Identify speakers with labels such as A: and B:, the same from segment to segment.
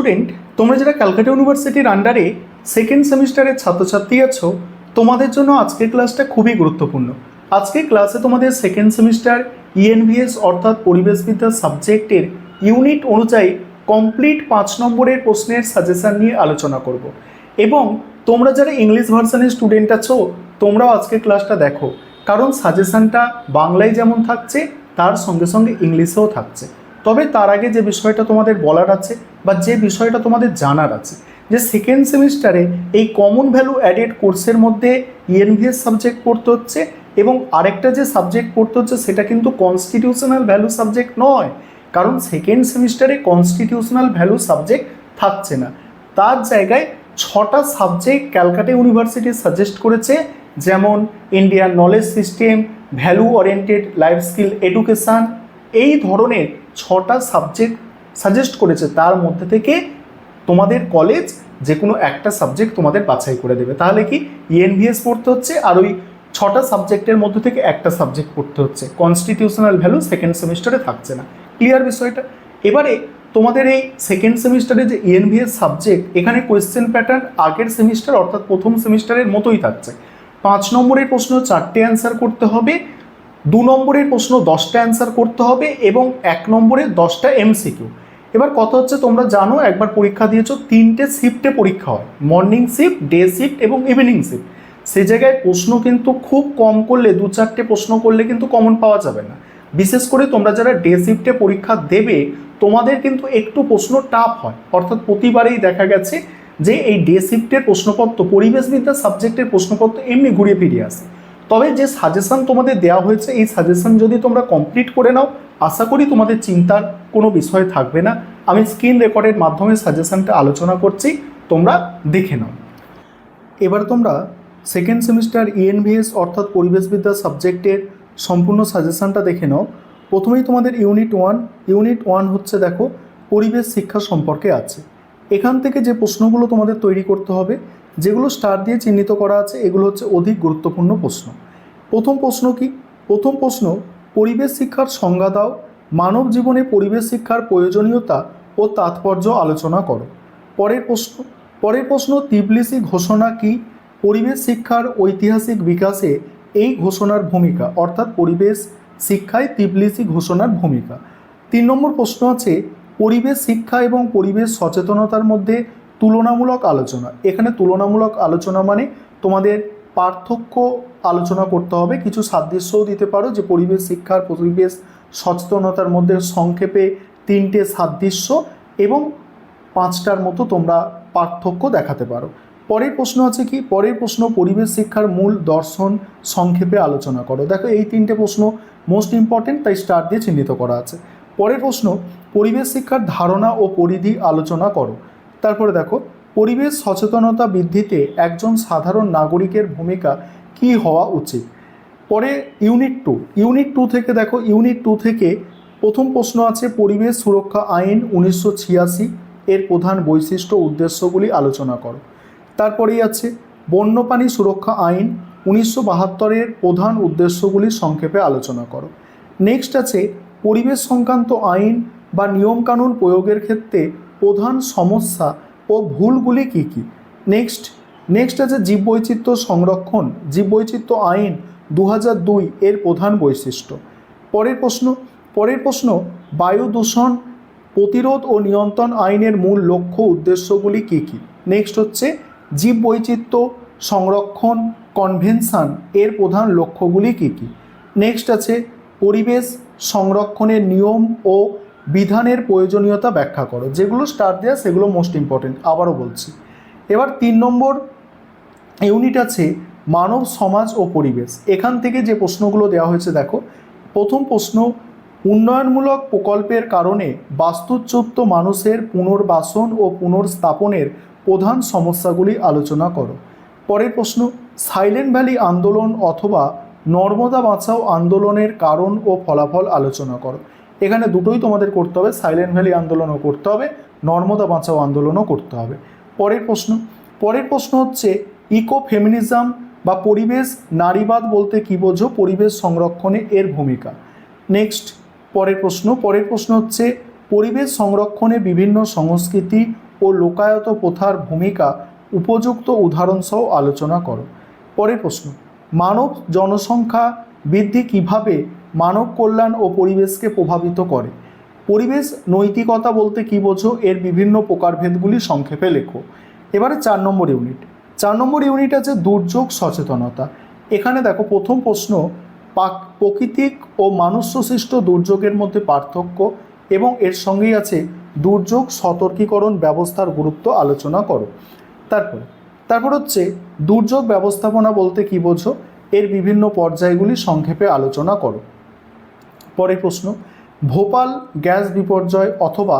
A: Student, তোমরা যারা ক্যালকাটা ইউনিভার্সিটির আন্ডারে সেকেন্ড সেমিস্টারের ছাত্রছাত্রী আছো, তোমাদের জন্য আজকের ক্লাসটা খুবই গুরুত্বপূর্ণ। আজকের ক্লাসে তোমাদের সেকেন্ড সেমিস্টার ইএনভিএস অর্থাৎ পরিবেশবিদ্যা সাবজেক্টের ইউনিট অনুযায়ী কমপ্লিট 5 নম্বরের প্রশ্নের সাজেশন নিয়ে আলোচনা করব। এবং তোমরা যারা ইংলিশ ভার্সনের স্টুডেন্ট আছো, তোমরাও আজকের ক্লাসটা দেখো, কারণ সাজেশনটা বাংলায় যেমন থাকছে তার সঙ্গে সঙ্গে ইংলিশেও থাকছে। তবে তার আগে যে বিষয়টা তোমাদের বলার আছে বা যে বিষয়টা তোমাদের জানার আছে, যে সেকেন্ড সেমিস্টারে এই কমন ভ্যালু অ্যাডেড কোর্সের মধ্যে ইএনভিএস সাবজেক্ট পড়তে হচ্ছে, এবং আরেকটা যে সাবজেক্ট পড়তে হচ্ছে সেটা কিন্তু কনস্টিটিউশনাল ভ্যালু সাবজেক্ট নয়, কারণ সেকেন্ড সেমিস্টারে কনস্টিটিউশনাল ভ্যালু সাবজেক্ট থাকছে না। তার জায়গায় 6টা সাবজেক্ট ক্যালকাটা ইউনিভার্সিটি সাজেস্ট করেছে, যেমন Indian knowledge system, value oriented life skill education, এই ধরনের 6টা সাবজেক্ট সাজেস্ট করেছে। তার মধ্যে থেকে তোমাদের কলেজ যে কোনো একটা সাবজেক্ট তোমাদের বাছাই করে দেবে। তাহলে কি ইএনভিএস পড়তে হচ্ছে, আর ওই 6টা সাবজেক্টের মধ্যে থেকে একটা সাবজেক্ট পড়তে হচ্ছে। কনস্টিটিউশনাল ভ্যালু সেকেন্ড সেমিস্টারে থাকছে না। ক্লিয়ার বিষয়টা? এবারে তোমাদের এই সেকেন্ড সেমিস্টারে যে ইএনভিএস সাবজেক্ট, এখানে কোয়েশ্চেন প্যাটার্ন আগের সেমিস্টার অর্থাৎ প্রথম সেমিস্টারের মতোই থাকছে। 5 নম্বরের প্রশ্ন 4টে অ্যান্সার করতে হবে, 2 নম্বরের প্রশ্ন 10টা অ্যান্সার করতে হবে, এবং 1 নম্বরে 10টা এমসিকিউ। এবার কথা হচ্ছে, তোমরা জানো একবার পরীক্ষা দিয়েছো, 3টে শিফটে পরীক্ষা হয়, মর্নিং শিফট, ডে শিফট এবং ইভিনিং শিফট। সেই জায়গায় প্রশ্ন কিন্তু খুব কম করলে, 2-4টে প্রশ্ন করলে কিন্তু কমন পাওয়া যাবে না। বিশেষ করে তোমরা যারা ডে শিফটে পরীক্ষা দেবে, তোমাদের কিন্তু একটু প্রশ্ন টাফ হয়। অর্থাৎ প্রতিবারেই দেখা গেছে যে এই ডে শিফটের প্রশ্নপত্র, পরিবেশবিদ্যা সাবজেক্টের প্রশ্নপত্র এমনি ঘুরিয়ে ফিরিয়ে আসে। তবে যে সাজেশন তোমাদের দেওয়া হয়েছে, এই সাজেশন যদি তোমরা কমপ্লিট করে নাও, আশা করি তোমাদের চিন্তার কোনো বিষয় থাকবে না। আমি স্ক্রিন রেকর্ডের মাধ্যমে সাজেশনটা আলোচনা করছি, তোমরা দেখে নাও। এবার তোমরা সেকেন্ড সেমিস্টার ইএনভিএস অর্থাৎ পরিবেশবিদ্যা সাবজেক্টের সম্পূর্ণ সাজেশনটা দেখে নাও। প্রথমেই তোমাদের ইউনিট ওয়ান হচ্ছে, দেখো, পরিবেশ শিক্ষা সম্পর্কে আছে। এখান থেকে যে প্রশ্নগুলো তোমাদের তৈরি করতে হবে, যেগুলো স্টার দিয়ে চিহ্নিত করা আছে, এগুলো হচ্ছে অধিক গুরুত্বপূর্ণ প্রশ্ন। প্রথম প্রশ্ন কি? প্রথম প্রশ্ন, পরিবেশ শিক্ষার সংজ্ঞা দাও, মানব জীবনে পরিবেশ শিক্ষার প্রয়োজনীয়তা ও তাৎপর্য আলোচনা করো। পরের প্রশ্ন, তিবলিসি ঘোষণা কি? পরিবেশ শিক্ষার ঐতিহাসিক বিকাশে এই ঘোষণার ভূমিকা, অর্থাৎ পরিবেশ শিক্ষায় তিবলিসি ঘোষণার ভূমিকা। 3 নম্বর প্রশ্ন আছে, পরিবেশ শিক্ষা এবং পরিবেশ সচেতনতার মধ্যে তুলনামূলক আলোচনা। এখানে তুলনামূলক আলোচনা মানে তোমাদের পার্থক্য আলোচনা করতে হবে, কিছু সাদৃশ্যও দিতে পারো, যে পরিবেশ শিক্ষার পরিবেশ সচেতনতার মধ্যে সংক্ষেপে 3টে সাদৃশ্য এবং 5টার মতো তোমরা পার্থক্য দেখাতে পারো। পরের প্রশ্ন আছে কি? পরের প্রশ্ন, পরিবেশ শিক্ষার মূল দর্শন সংক্ষেপে আলোচনা করো। দেখো, এই 3টে প্রশ্ন মোস্ট ইম্পর্টেন্ট, তাই স্টার দিয়ে চিহ্নিত করা আছে। পরের প্রশ্ন, পরিবেশ শিক্ষার ধারণা ও পরিধি আলোচনা করো। তারপরে দেখো, পরিবেশ সচেতনতা বৃদ্ধিতে একজন সাধারণ নাগরিকের ভূমিকা কি হওয়া উচিত। পরে ইউনিট টু থেকে দেখো, ইউনিট 2 থেকে প্রথম প্রশ্ন আছে, পরিবেশ সুরক্ষা আইন 1986 এর প্রধান বৈশিষ্ট্য উদ্দেশ্যগুলি আলোচনা করো। তারপরেই আছে বন্যপ্রাণী সুরক্ষা আইন 1972 এর প্রধান উদ্দেশ্যগুলি সংক্ষেপে আলোচনা করো। নেক্সট আছে, পরিবেশ সংক্রান্ত আইন বা নিয়মকানুন প্রয়োগের ক্ষেত্রে প্রধান সমস্যা ও ভুলগুলি কী কী। নেক্সট আছে জীববৈচিত্র্য সংরক্ষণ, জীববৈচিত্র্য আইন 2002 এর প্রধান বৈশিষ্ট্য। পরের প্রশ্ন, বায়ু দূষণ প্রতিরোধ ও নিয়ন্ত্রণ আইনের মূল লক্ষ্য উদ্দেশ্যগুলি কী কী। নেক্সট হচ্ছে জীববৈচিত্র্য সংরক্ষণ কনভেনশন এর প্রধান লক্ষ্যগুলি কী কী। নেক্সট আছে পরিবেশ সংরক্ষণের নিয়ম ও বিধানের প্রয়োজনীয়তা ব্যাখ্যা করো। যেগুলো স্টার দেওয়া সেগুলো মোস্ট ইম্পর্টেন্ট, আবারও বলছি। এবার 3 নম্বর ইউনিট আছে মানব সমাজ ও পরিবেশ। এখান থেকে যে প্রশ্নগুলো দেওয়া হয়েছে, দেখো, প্রথম প্রশ্ন, উন্নয়নমূলক প্রকল্পের কারণে বাস্তুচ্যুত মানুষের পুনর্বাসন ও পুনর্স্থাপনের প্রধান সমস্যাগুলি আলোচনা করো। পরের প্রশ্ন, সাইলেন্ট ভ্যালি আন্দোলন অথবা নর্মদা বাঁচাও আন্দোলনের কারণ ও ফলাফল আলোচনা করো। এখানে দুটোই তোমাদের করতে হবে, সাইলেন্ট ভ্যালি আন্দোলনও করতে হবে, নর্মদা বাঁচাও আন্দোলনও করতে হবে। পরের প্রশ্ন হচ্ছে ইকো ফেমিনিজম বা পরিবেশ নারীবাদ বলতে কী বোঝো, পরিবেশ সংরক্ষণে এর ভূমিকা। পরের প্রশ্ন হচ্ছে পরিবেশ সংরক্ষণে বিভিন্ন সংস্কৃতি ও লোকায়ত প্রথার ভূমিকা উপযুক্ত উদাহরণসহ আলোচনা করো। পরের প্রশ্ন, মানব জনসংখ্যা বৃদ্ধি কিভাবে মানব কল্যাণ ও পরিবেশকে প্রভাবিত করে? পরিবেশ নৈতিকতা বলতে কী বোঝো, এর বিভিন্ন প্রকারভেদগুলি সংক্ষেপে লেখো। এবারে 4 নম্বর ইউনিট। 4 নম্বর ইউনিট আছে দুর্যোগ সচেতনতা। এখানে দেখো প্রথম প্রশ্ন, প্রাকৃতিক ও মানুষ্যসৃষ্ট দুর্যোগের মধ্যে পার্থক্য এবং এর সঙ্গেই আছে দুর্যোগ সতর্কীকরণ ব্যবস্থার গুরুত্ব আলোচনা করো। তারপর হচ্ছে দুর্যোগ ব্যবস্থাপনা বলতে কী বোঝো, এর বিভিন্ন পর্যায়গুলি সংক্ষেপে আলোচনা করো। পরের প্রশ্ন, ভোপাল গ্যাস বিপর্যয় অথবা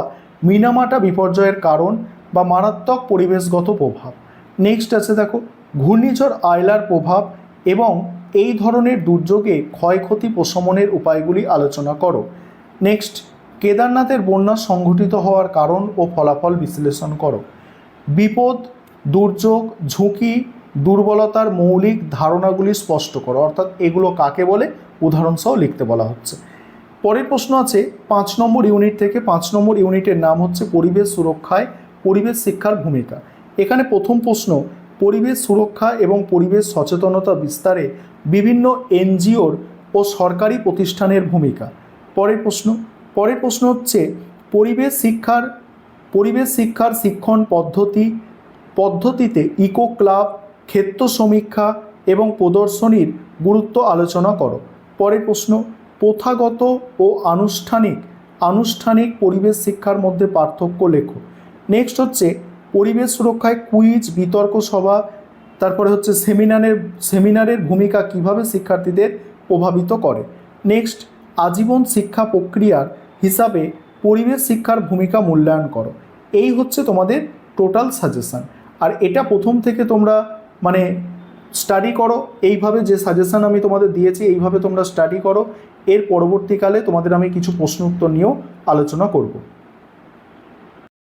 A: মিনামাটা বিপর্যয়ের কারণ বা মারাত্মক পরিবেশগত প্রভাব। নেক্সট আছে দেখো ঘূর্ণিঝড় আয়লার প্রভাব এবং এই ধরনের দুর্যোগে ক্ষয়ক্ষতি প্রশমনের উপায়গুলি আলোচনা করো। নেক্সট, কেদারনাথের বন্যা সংঘটিত হওয়ার কারণ ও ফলাফল বিশ্লেষণ করো। বিপদ, দুর্যোগ, ঝুঁকি, দুর্বলতার মৌলিক ধারণাগুলি স্পষ্ট করো, অর্থাৎ এগুলো কাকে বলে উদাহরণসহ লিখতে বলা হচ্ছে। পরের প্রশ্ন আছে 5 নম্বর ইউনিট থেকে। 5 নম্বর ইউনিটের নাম হচ্ছে পরিবেশ সুরক্ষায় পরিবেশ শিক্ষার ভূমিকা। এখানে প্রথম প্রশ্ন, পরিবেশ সুরক্ষা এবং পরিবেশ সচেতনতা বিস্তারে বিভিন্ন এনজিওর ও সরকারি প্রতিষ্ঠানের ভূমিকা। পরের প্রশ্ন হচ্ছে পরিবেশ শিক্ষার শিক্ষণ পদ্ধতিতে ইকো ক্লাব, ক্ষেত্র সমীক্ষা এবং প্রদর্শনীর গুরুত্ব আলোচনা করো। পরের প্রশ্ন, প্রথাগত ও আনুষ্ঠানিক পরিবেশ শিক্ষার মধ্যে পার্থক্য লেখো। নেক্সট হচ্ছে পরিবেশ সুরক্ষায় কুইজ, বিতর্ক সভা, তারপরে হচ্ছে সেমিনারের ভূমিকা কিভাবে শিক্ষার্থীদের প্রভাবিত করে। নেক্সট, আজীবন শিক্ষা প্রক্রিয়ার হিসাবে পরিবেশ শিক্ষার ভূমিকা মূল্যায়ন করো। এই হচ্ছে তোমাদের টোটাল সাজেশান। আর এটা প্রথম থেকে তোমরা স্টাডি করো, এইভাবে যে সাজেশান আমি তোমাদের দিয়েছি এইভাবে তোমরা স্টাডি করো। এর পরবর্তীকালে তোমাদের আমি কিছু প্রশ্ন উত্তর নিয়েও আলোচনা করব।